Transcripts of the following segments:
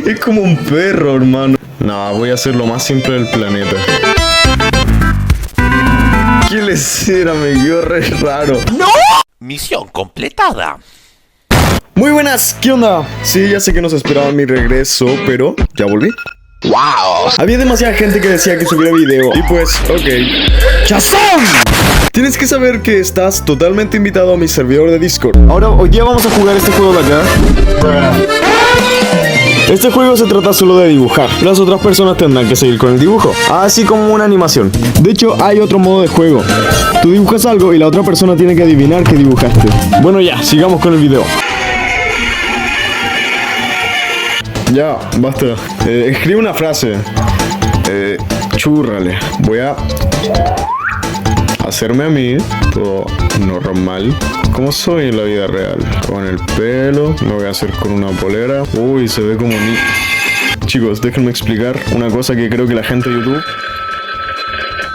Es como un perro, hermano. No, voy a hacer lo más simple del planeta. ¿Qué les era? Me quedó re raro. ¡No! Misión completada. Muy buenas, ¿qué onda? Sí, ya sé que no se esperaba mi regreso, pero ya volví. ¡Wow! Había demasiada gente que decía que subiera video. Y pues, ok. ¡Chazón! Tienes que saber que estás totalmente invitado a mi servidor de Discord. Ahora, hoy día vamos a jugar este juego de acá. Este juego se trata solo de dibujar. Las otras personas tendrán que seguir con el dibujo, así como una animación. De hecho, hay otro modo de juego. Tú dibujas algo y la otra persona tiene que adivinar qué dibujaste. Bueno, ya, sigamos con el video. Ya, basta. Escribe una frase. Chúrrale. Voy a hacerme a mí todo normal, como soy en la vida real. Con el pelo, me voy a hacer con una polera. Uy, se ve como ni... Chicos, déjenme explicar una cosa que creo que la gente de YouTube...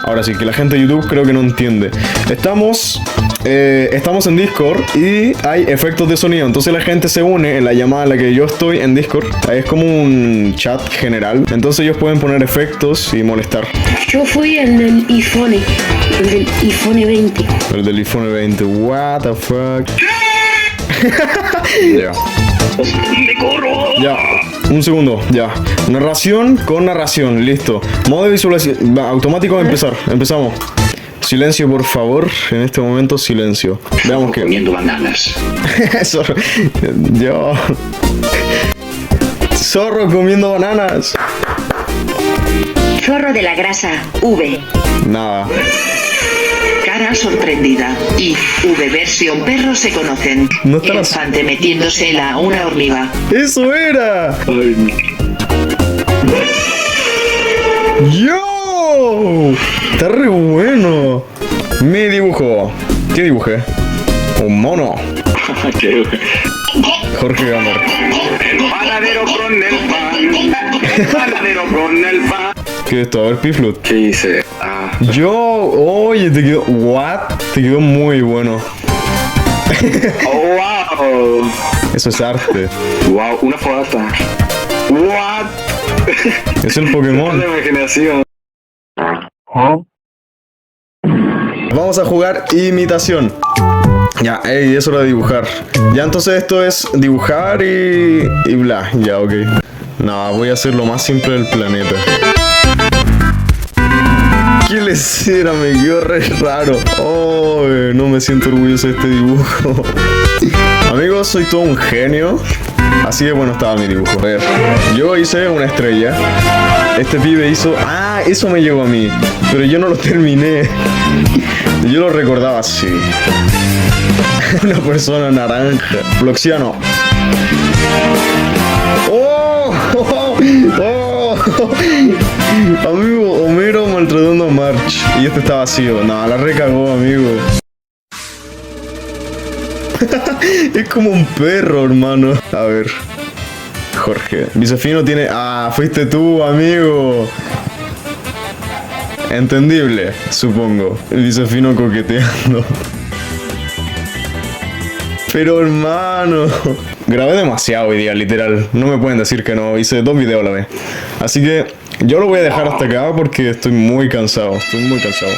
Ahora sí, que la gente de YouTube creo que no entiende. Estamos en Discord y hay efectos de sonido. Entonces la gente se une en la llamada en la que yo estoy en Discord. Es como un chat general. Entonces ellos pueden poner efectos y molestar. Yo fui el del iPhone. El del iPhone 20. El del iPhone 20. What the fuck. Ya. ¡Me corro! Ya. Un segundo. Ya. Narración con narración. Listo. Modo de visualización. Automático. Empezar. Empezamos. Silencio, por favor. En este momento, silencio. Veamos que... Comiendo bananas. Zorro. Yo. Zorro comiendo bananas. Zorro de la grasa, V. Nada. Cara sorprendida. Y V versión perro se conocen. No está la- Elefante metiéndosela a una hormiga. ¡Eso era! ¡Yo! Está re bueno. Mi dibujo. ¿Qué dibujé? Un mono. Jorge Gamer. Panadero con el pan. Panadero con el pan. ¿Qué es esto? A ver, Piflut. ¿Qué hice? Yo, oye, te quedó, what? Te quedó muy bueno. Oh, wow. Eso es arte. Wow, una fogata. What? Es el Pokémon. La imaginación. Vamos a jugar imitación. Ya, ey, es hora de dibujar. Ya, entonces esto es dibujar y bla. Ya, ok. No, voy a hacer lo más simple del planeta. ¿Qué les era? Me quedó re raro. Oh, no me siento orgulloso de este dibujo. Amigos, soy todo un genio. Así de bueno estaba mi dibujo. A ver, yo hice una estrella. Este pibe hizo... Ah, eso me llegó a mí. Pero yo no lo terminé. Yo lo recordaba así. Una persona naranja. Floxiano. ¡Oh! ¡Oh! ¡Oh! Amigo, Homero maltratando a March. Y este está vacío. No, la recagó, amigo. Es como un perro, hermano. A ver. Jorge. Vicefino tiene... Ah, fuiste tú, amigo. Entendible, supongo. El Vicefino coqueteando. Pero, hermano... Grabé demasiado hoy día, literal. No me pueden decir que no. Hice 2 videos a la vez. Así que yo lo voy a dejar hasta acá porque estoy muy cansado. Estoy muy cansado.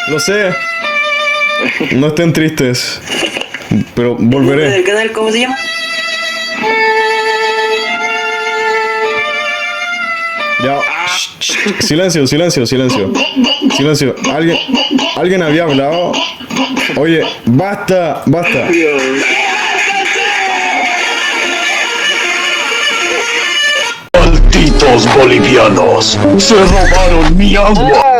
Lo sé. No estén tristes. Pero volveré. ¿Del canal cómo se llama? Ya. Silencio, silencio, silencio. Silencio. ¿Alguien había hablado? Oye, basta, basta. Malditos bolivianos, se robaron mi agua.